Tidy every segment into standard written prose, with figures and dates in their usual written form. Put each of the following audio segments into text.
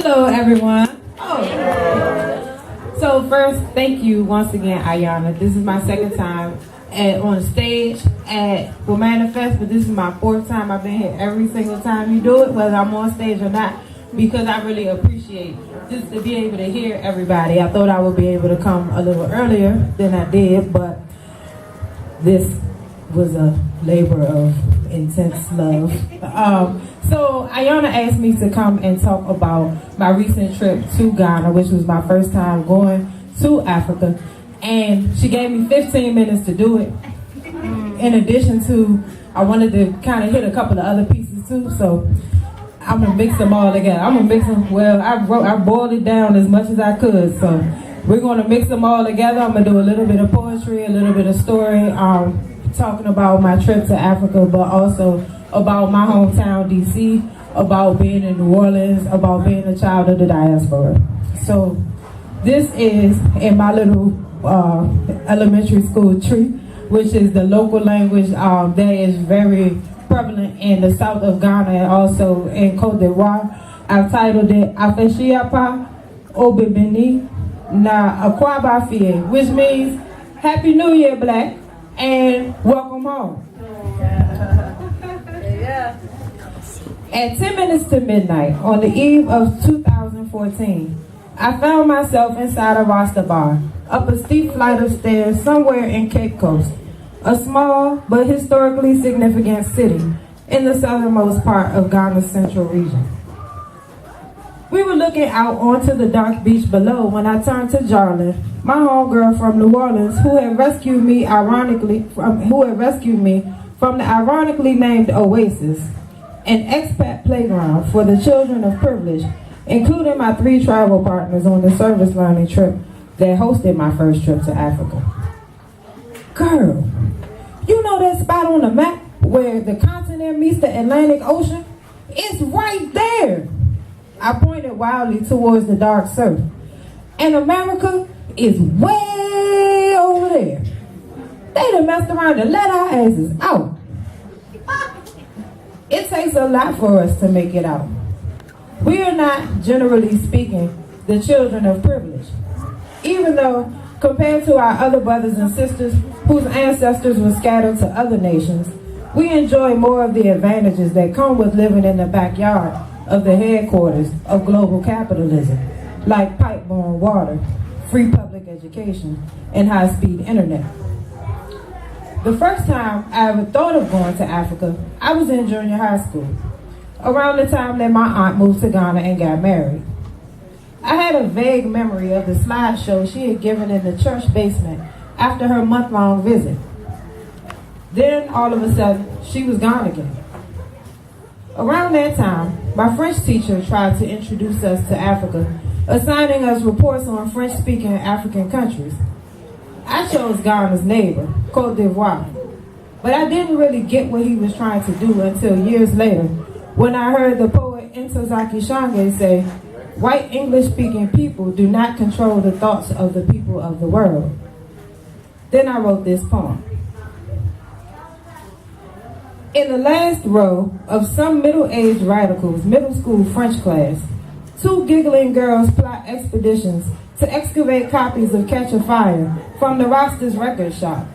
Hello, everyone. So first, thank you once again, Ayana. This is my second time on stage at Womanifest, but this is my fourth time. I've been here every single time you do it, whether I'm on stage or not, because I really appreciate just to be able to hear everybody. I thought I would be able to come a little earlier than I did, but this was a labor of intense love. So Ayana asked me to come and talk about my recent trip to Ghana, which was my first time going to Africa. And she gave me 15 minutes to do it. In addition to, I wanted to kind of hit a couple of other pieces too. So I'm gonna mix them all together. I'm gonna mix them, well, I boiled it down as much as I could. So we're gonna mix them all together. I'm gonna do a little bit of poetry, a little bit of story, talking about my trip to Africa, but also about my hometown, DC, about being in New Orleans, about being a child of the diaspora. So this is in my little elementary school tree, which is the local language that is very prevalent in the south of Ghana and also in Cote d'Ivoire. I've titled it Afehyia Obibini na Akwaaba, which means Happy New Year, Black, and welcome home. At 10 minutes to midnight, on the eve of 2014, I found myself inside a Rasta bar, up a steep flight of stairs somewhere in Cape Coast, a small but historically significant city in the southernmost part of Ghana's central region. We were looking out onto the dark beach below when I turned to Jarlin, my homegirl from New Orleans, who had rescued me from the ironically named Oasis, an expat playground for the children of privilege, including my 3 travel partners on the service learning trip that hosted my first trip to Africa. Girl, you know that spot on the map where the continent meets the Atlantic Ocean? It's right there. I pointed wildly towards the dark surf. And America is way over there. They done messed around and let our asses out. It takes a lot for us to make it out. We are not, generally speaking, the children of privilege. Even though, compared to our other brothers and sisters whose ancestors were scattered to other nations, we enjoy more of the advantages that come with living in the backyard of the headquarters of global capitalism, like pipe-borne water, free public education, and high-speed internet. The first time I ever thought of going to Africa, I was in junior high school, around the time that my aunt moved to Ghana and got married. I had a vague memory of the slideshow she had given in the church basement after her month-long visit. Then, all of a sudden, she was gone again. Around that time, my French teacher tried to introduce us to Africa, assigning us reports on French-speaking African countries. I chose Ghana's neighbor, Cote d'Ivoire, but I didn't really get what he was trying to do until years later, when I heard the poet Ntozake Shange say, "White English-speaking people do not control the thoughts of the people of the world." Then I wrote this poem. In the last row of some middle-aged radicals' middle school French class, 2 giggling girls plot expeditions to excavate copies of Catch a Fire from the Rasta's record shop.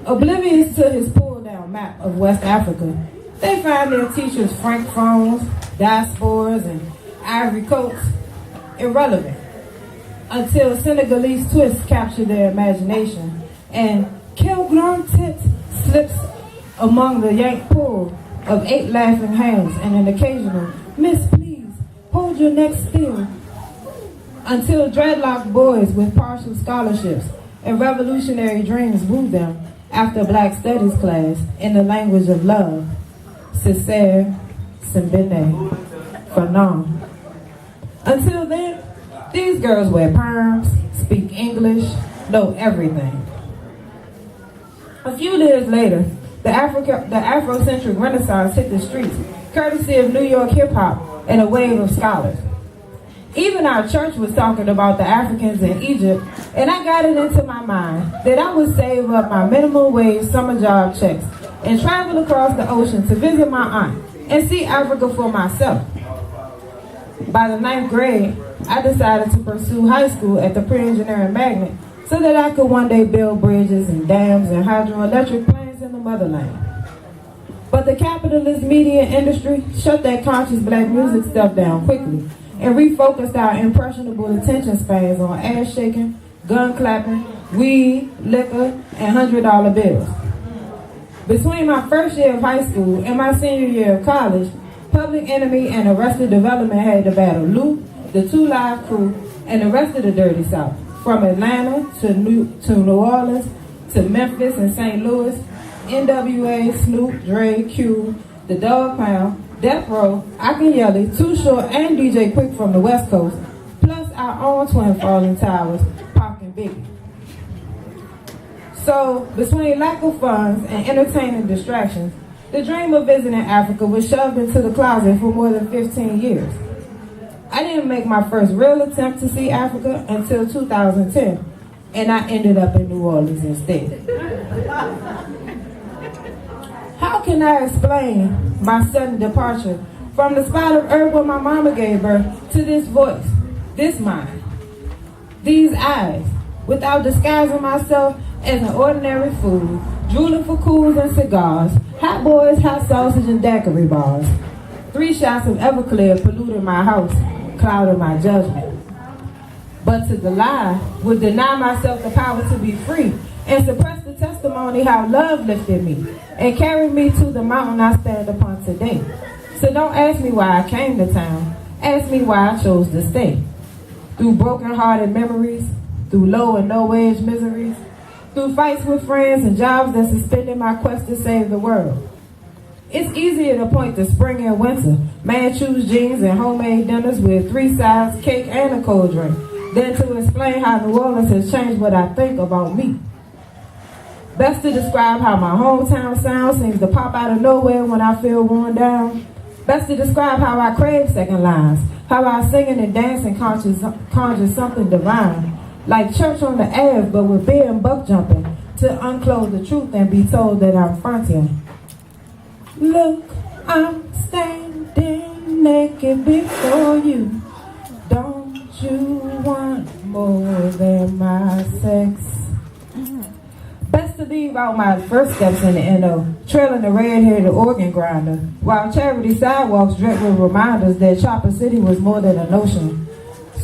Oblivious to his pulled-down map of West Africa, they find their teachers' franc phones, diasporas, and ivory coats irrelevant, until Senegalese twists capture their imagination, and Quel Grand Tête slips among the yank pull of 8 laughing hands and an occasional, "Miss, please, hold your neck still," until dreadlocked boys with partial scholarships and revolutionary dreams woo them after Black Studies class in the language of love, Sincere, Simbene, Fanon. Until then, these girls wear perms, speak English, know everything. A few years later, the Afrocentric Renaissance hit the streets, courtesy of New York hip-hop and a wave of scholars. Even our church was talking about the Africans in Egypt, and I got it into my mind that I would save up my minimum wage summer job checks and travel across the ocean to visit my aunt and see Africa for myself. By the 9th grade, I decided to pursue high school at the pre-engineering magnet so that I could one day build bridges and dams and hydroelectric plants in the motherland. But the capitalist media industry shut that conscious black music stuff down quickly and refocused our impressionable attention spans on ass shaking, gun clapping, weed, liquor, and $100 bills. Between my first year of high school and my senior year of college, Public Enemy and Arrested Development had to battle Luke, the 2 Live Crew, and the rest of the Dirty South, from Atlanta to New Orleans to Memphis and St. Louis, NWA, Snoop, Dre, Q, The Dog Pound, Death Row, Akwaaba, Too Short, and DJ Quick from the West Coast, plus our own twin Falling Towers, Pac and Biggie. So, between lack of funds and entertaining distractions, the dream of visiting Africa was shoved into the closet for more than 15 years. I didn't make my first real attempt to see Africa until 2010, and I ended up in New Orleans instead. How can I explain my sudden departure from the spot of earth where my mama gave birth to this voice, this mind, these eyes, without disguising myself as an ordinary fool, drooling for cools and cigars, hot boys, hot sausage, and daiquiri bars? 3 shots of Everclear polluted my house, clouded my judgment. But to lie would deny myself the power to be free and suppress the testimony how love lifted me and carried me to the mountain I stand upon today. So don't ask me why I came to town. Ask me why I chose to stay. Through broken-hearted memories, through low and no-wage miseries, through fights with friends and jobs that suspended my quest to save the world. It's easier to point to spring and winter, man choose jeans and homemade dinners with 3 sides, cake, and a cold drink, than to explain how New Orleans has changed what I think about me. Best to describe how my hometown sound seems to pop out of nowhere when I feel worn down. Best to describe how I crave second lines, how I singing and dancing conjure something divine, like church on the Ave but with beer and buck jumping, to unclothe the truth and be told that I'm fronting. Look, I'm standing naked before you. Don't you want more than my sex? Best to leave out my first steps in the NO, trailing the red-headed organ grinder, while charity sidewalks dripped with reminders that Chopper City was more than a notion.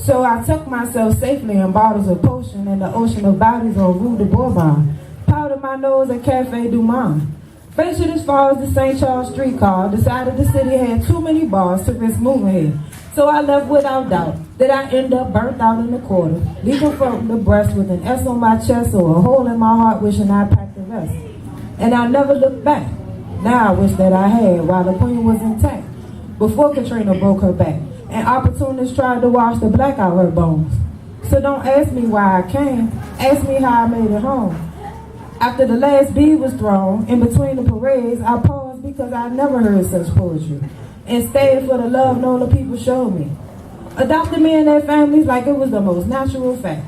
So I tucked myself safely in bottles of potion in the ocean of bodies on Rue de Bourbon, powdered my nose at Cafe Du Monde. Ventured as far as the St. Charles streetcar, decided the city had too many bars to risk moving here. So I left without doubt that I end up burnt out in the quarter, leaping from the breast with an S on my chest or a hole in my heart wishing I packed the rest. And I never looked back. Now I wish that I had while the queen was intact, before Katrina broke her back and opportunists tried to wash the black out her bones. So don't ask me why I came, ask me how I made it home. After the last bead was thrown, in between the parades, I paused because I never heard such poetry, and stayed for the love Nola people showed me. Adopted me and their families like it was the most natural fact.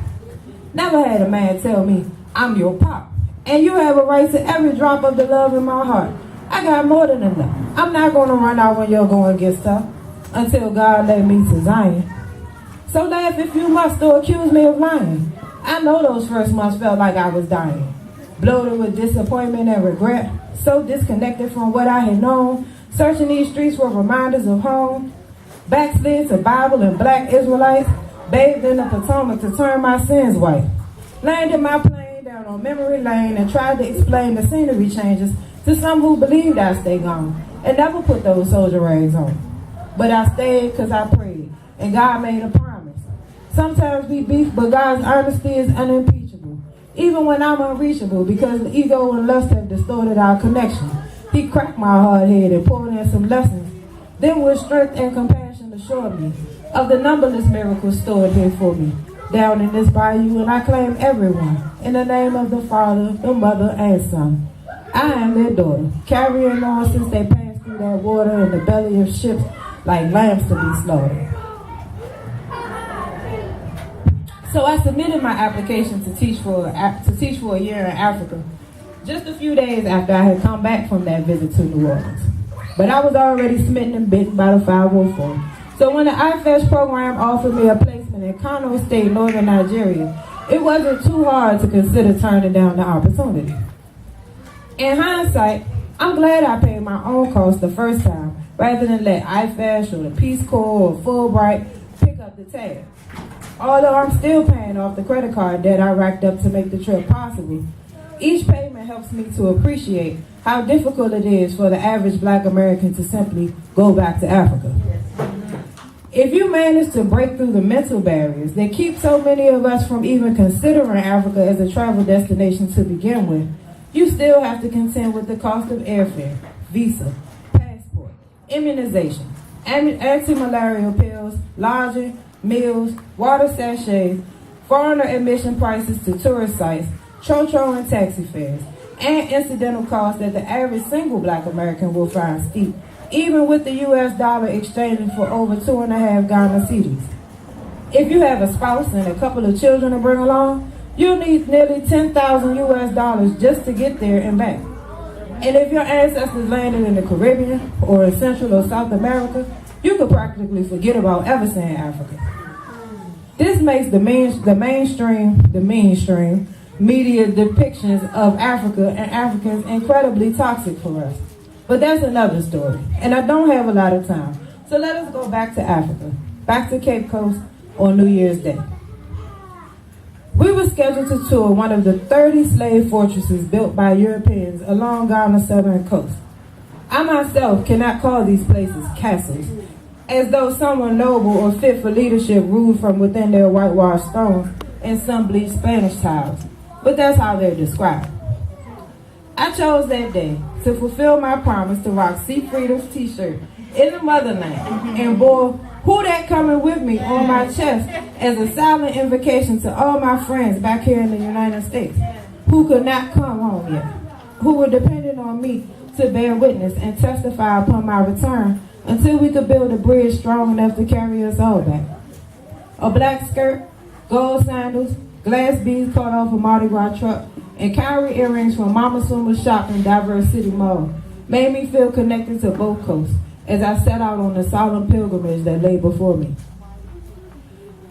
Never had a man tell me, I'm your pop, and you have a right to every drop of the love in my heart. I got more than enough. I'm not going to run out when you're going to get stuck, until God led me to Zion. So laugh if you must or accuse me of lying. I know those first months felt like I was dying. Bloated with disappointment and regret, so disconnected from what I had known, searching these streets for reminders of home, backslid to Bible and black Israelites, bathed in the Potomac to turn my sins white, landed my plane down on memory lane and tried to explain the scenery changes to some who believed I'd stay gone and never put those soldier rags on. But I stayed because I prayed, and God made a promise. Sometimes we beef, but God's honesty is unimpeachable. Even when I'm unreachable, because the ego and lust have distorted our connection. He cracked my hard head and poured in some lessons. Then with strength and compassion assured me of the numberless miracles stored here for me, down in this bayou, and I claim everyone, in the name of the Father, the Mother, and Son. I am their daughter, carrying on since they passed through that water in the belly of ships like lambs to be slaughtered. So I submitted my application to teach for a year in Africa, just a few days after I had come back from that visit to New Orleans. But I was already smitten and bitten by the 504, So when the Afehyia program offered me a placement in Kano State, northern Nigeria, it wasn't too hard to consider turning down the opportunity. In hindsight, I'm glad I paid my own cost the first time, rather than let Afehyia or the Peace Corps or Fulbright pick up the tab. Although I'm still paying off the credit card debt I racked up to make the trip possible, each payment helps me to appreciate how difficult it is for the average Black American to simply go back to Africa. If you manage to break through the mental barriers that keep so many of us from even considering Africa as a travel destination to begin with, you still have to contend with the cost of airfare, visa, passport, immunization, anti-malarial pills, lodging, meals, water sachets, foreigner admission prices to tourist sites, trotro and taxi fares, and incidental costs that the average single Black American will find steep, even with the U.S. dollar exchanging for over 2.5 Ghana cedis. If you have a spouse and a couple of children to bring along, you'll need nearly 10,000 U.S. dollars just to get there and back. And if your ancestors landed in the Caribbean or in Central or South America, you could practically forget about ever seeing Africa. This makes the mainstream media depictions of Africa and Africans incredibly toxic for us. But that's another story, and I don't have a lot of time. So let us go back to Africa, back to Cape Coast on New Year's Day. We were scheduled to tour one of the 30 slave fortresses built by Europeans along Ghana's southern coast. I myself cannot call these places castles, as though someone noble or fit for leadership ruled from within their whitewashed stones and some bleached Spanish tiles, but that's how they're described. I chose that day to fulfill my promise to rock Sea Freedom's t-shirt in the motherland and bore "Who That Coming With Me" on my chest as a silent invocation to all my friends back here in the United States who could not come home yet, who were dependent on me to bear witness and testify upon my return until we could build a bridge strong enough to carry us all back. A black skirt, gold sandals, glass beads cut off a Mardi Gras truck, and cowrie earrings from Mama Suma's shop in Diverse City Mall made me feel connected to both coasts as I set out on the solemn pilgrimage that lay before me.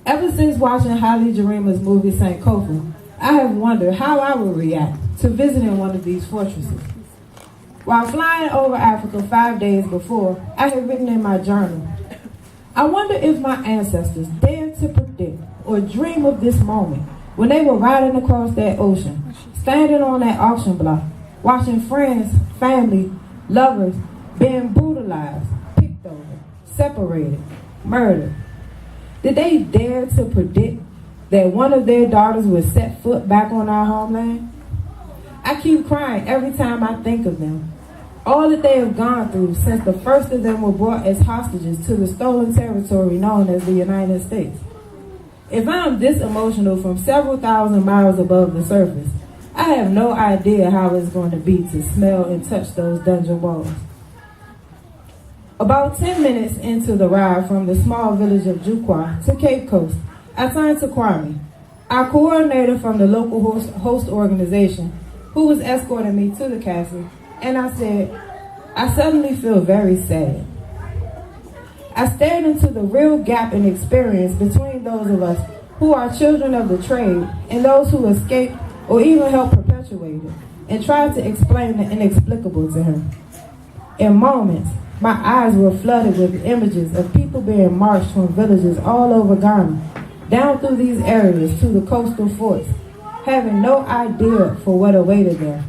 Ever since watching Haile Gerima's movie Sankofa, I have wondered how I would react to visiting one of these fortresses. While flying over Africa 5 days before, I had written in my journal, I wonder if my ancestors dared to predict or dream of this moment when they were riding across that ocean, standing on that auction block, watching friends, family, lovers being brutalized, picked over, separated, murdered. Did they dare to predict that one of their daughters would set foot back on our homeland? I keep crying every time I think of them. All that they have gone through since the first of them were brought as hostages to the stolen territory known as the United States. If I'm this emotional from several thousand miles above the surface, I have no idea how it's going to be to smell and touch those dungeon walls. About 10 minutes into the ride from the small village of Jukwa to Cape Coast, I turned to Kwame, our coordinator from the local host organization, who was escorting me to the castle, and I said, I suddenly feel very sad. I stared into the real gap in experience between those of us who are children of the trade and those who escaped or even helped perpetuate it, and tried to explain the inexplicable to him. In moments, my eyes were flooded with images of people being marched from villages all over Ghana, down through these areas to the coastal forts, having no idea for what awaited them.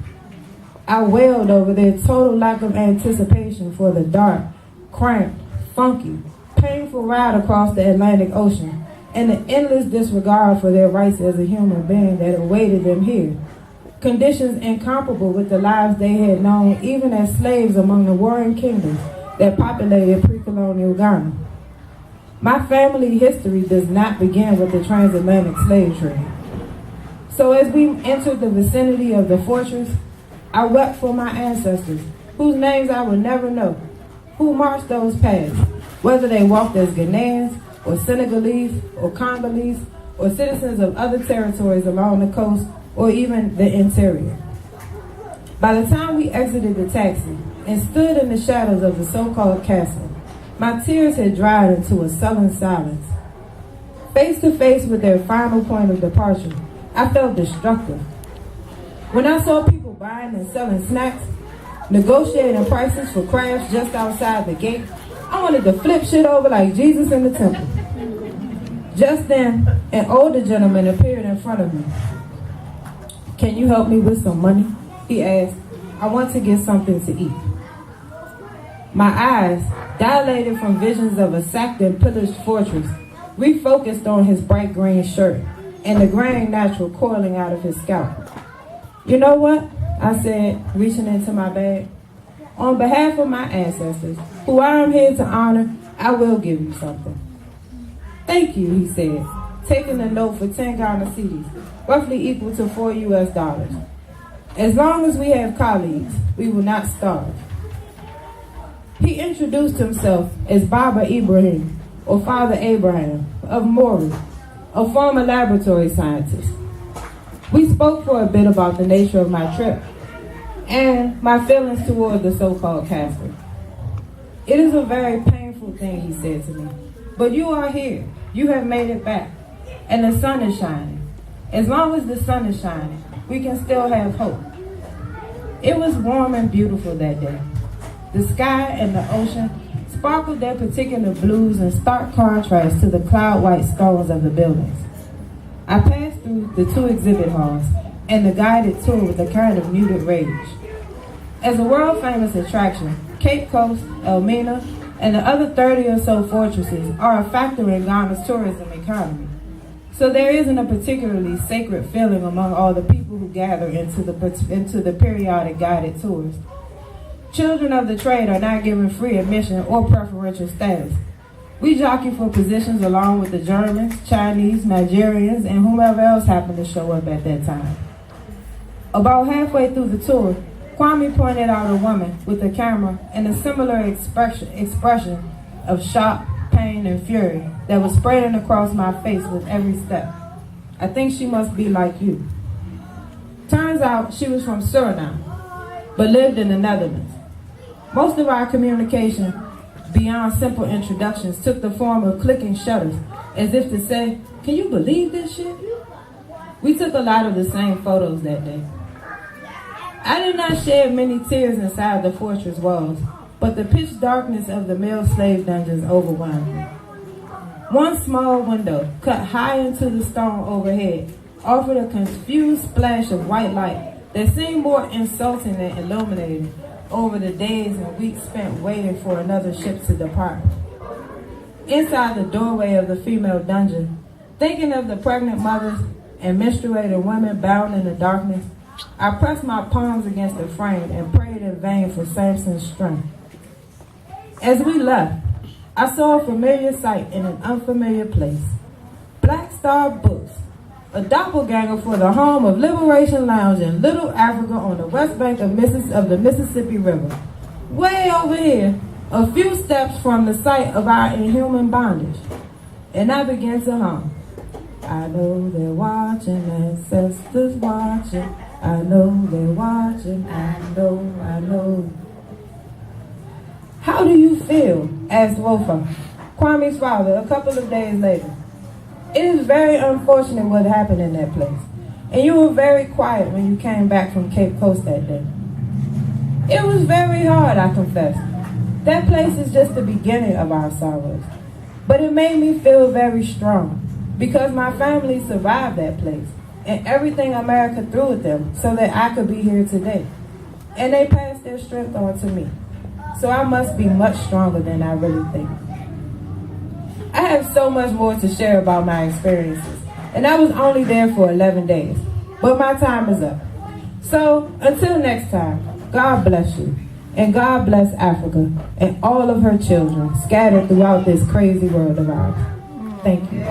I wailed over their total lack of anticipation for the dark, cramped, funky, painful ride across the Atlantic Ocean, and the endless disregard for their rights as a human being that awaited them here. Conditions incomparable with the lives they had known even as slaves among the warring kingdoms that populated pre-colonial Ghana. My family history does not begin with the transatlantic slave trade. So as we entered the vicinity of the fortress, I wept for my ancestors, whose names I would never know, who marched those paths, whether they walked as Ghanaians, or Senegalese, or Congolese, or citizens of other territories along the coast, or even the interior. By the time we exited the taxi and stood in the shadows of the so-called castle, My tears had dried into a sullen silence. Face to face with their final point of departure, I felt destructive. When I saw people buying and selling snacks, negotiating prices for crabs just outside the gate, I wanted to flip shit over like Jesus in the temple. Just then, an older gentleman appeared in front of me. "Can you help me with some money?" he asked. "I want to get something to eat." My eyes, dilated from visions of a sacked and pillaged fortress, refocused on his bright green shirt and the graying natural coiling out of his scalp. "You know what?" I said, reaching into my bag. "On behalf of my ancestors, who I am here to honor, I will give you something." "Thank you," he said, taking a note for 10 Ghana cedis, roughly equal to $4. "As long as we have colleagues, we will not starve." He introduced himself as Baba Ibrahim, or Father Abraham, of Mori, a former laboratory scientist. We spoke for a bit about the nature of my trip and my feelings toward the so-called Catholic. "It is a very painful thing," he said to me, "but you are here. You have made it back, and the sun is shining. As long as the sun is shining, we can still have hope." It was warm and beautiful that day. The sky and the ocean sparkled their particular blues in stark contrast to the cloud-white stones of the buildings. I passed through the 2 exhibit halls and the guided tour with a kind of muted rage. As a world-famous attraction, Cape Coast, Elmina, and the other 30 or so fortresses are a factor in Ghana's tourism economy. So there isn't a particularly sacred feeling among all the people who gather into the periodic guided tours. Children of the trade are not given free admission or preferential status. We jockey for positions along with the Germans, Chinese, Nigerians, and whomever else happened to show up at that time. About halfway through the tour, Kwame pointed out a woman with a camera and a similar expression of shock, pain, and fury that was spreading across my face with every step. "I think she must be like you." Turns out she was from Suriname, but lived in the Netherlands. Most of our communication, beyond simple introductions, took the form of clicking shutters, as if to say, "Can you believe this shit?" We took a lot of the same photos that day. I did not shed many tears inside the fortress walls, but the pitch darkness of the male slave dungeons overwhelmed me. One small window, cut high into the stone overhead, offered a confused splash of white light that seemed more insulting than illuminating over the days and weeks spent waiting for another ship to depart. Inside the doorway of the female dungeon, thinking of the pregnant mothers and menstruating women bound in the darkness, I pressed my palms against the frame and prayed in vain for Samson's strength. As we left, I saw a familiar sight in an unfamiliar place. Black Star Books, a doppelganger for the home of Liberation Lounge in Little Africa on the west bank of the Mississippi River. Way over here, a few steps from the site of our inhuman bondage. And I began to hum. I know they're watching, ancestors watching. I know they're watching, I know. "How do you feel?" asked Wofa, Kwame's father, a couple of days later. "It is very unfortunate what happened in that place, and you were very quiet when you came back from Cape Coast that day." "It was very hard," I confessed. "That place is just the beginning of our sorrows. But it made me feel very strong, because my family survived that place, and everything America threw at them so that I could be here today. And they passed their strength on to me. So I must be much stronger than I really think." I have so much more to share about my experiences, and I was only there for 11 days, but my time is up. So until next time, God bless you, and God bless Africa and all of her children scattered throughout this crazy world of ours. Thank you.